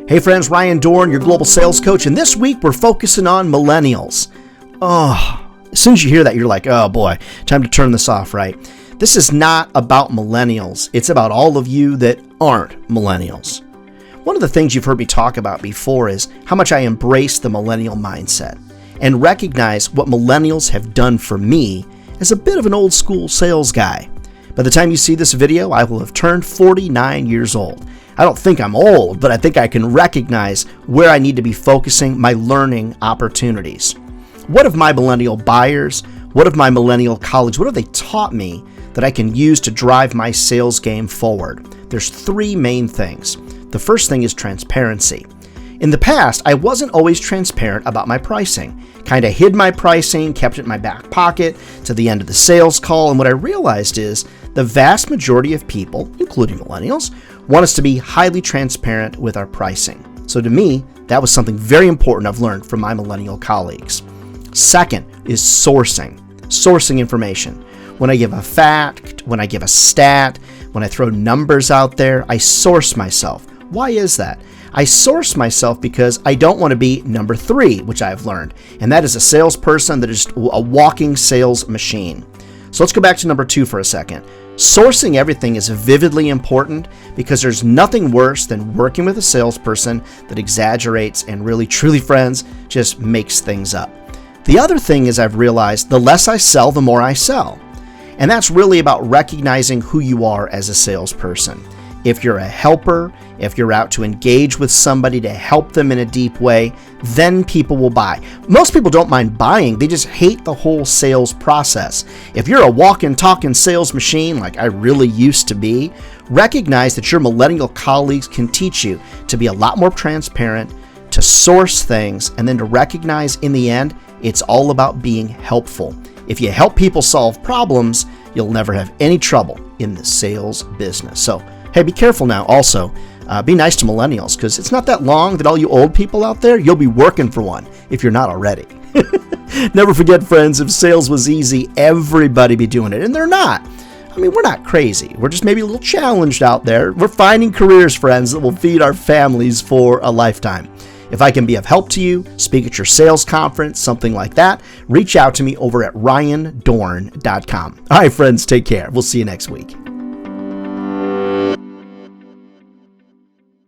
Hey friends, Ryan Dohrn, your global sales coach, and this week we're focusing on millennials. As soon as you hear that, you're like, oh boy, time to turn this off, right? This is not about millennials. It's about all of you that aren't millennials. One of the things you've heard me talk about before is how much I embrace the millennial mindset and recognize what millennials have done for me as a bit of an old school sales guy. By the time you see this video, I will have turned 49 years old. I don't think I'm old, but I think I can recognize where I need to be focusing my learning opportunities. What have my millennial buyers, what have my millennial colleagues, what have they taught me that I can use to drive my sales game forward? There's three main things. The first thing is transparency. In the past, I wasn't always transparent about my pricing. Kind of hid my pricing, kept it in my back pocket to the end of the sales call, and what I realized is the vast majority of people, including millennials, want us to be highly transparent with our pricing. So to me, that was something very important I've learned from my millennial colleagues. Second is sourcing information. When I give a fact, when I give a stat, when I throw numbers out there, I source myself. Why is that? I source myself because I don't want to be number 3, which I've learned, and that is a salesperson that is a walking sales machine. So let's go back to number 2 for a second. Sourcing everything is vividly important because there's nothing worse than working with a salesperson that exaggerates and really, truly, friends, just makes things up. The other thing is I've realized the less I sell, the more I sell. And that's really about recognizing who you are as a salesperson. If you're a helper, if you're out to engage with somebody to help them in a deep way, then people will buy. Most people don't mind buying, they just hate the whole sales process. If you're a walking, talking sales machine like I really used to be, recognize that your millennial colleagues can teach you to be a lot more transparent, to source things, and then to recognize in the end, it's all about being helpful. If you help people solve problems, you'll never have any trouble in the sales business. So, hey, be careful now. Also, be nice to millennials because it's not that long that all you old people out there, you'll be working for one if you're not already. Never forget, friends, if sales was easy, everybody be doing it. And they're not. I mean, we're not crazy. We're just maybe a little challenged out there. We're finding careers, friends, that will feed our families for a lifetime. If I can be of help to you, speak at your sales conference, something like that, reach out to me over at ryandohrn.com. All right, friends, take care. We'll see you next week.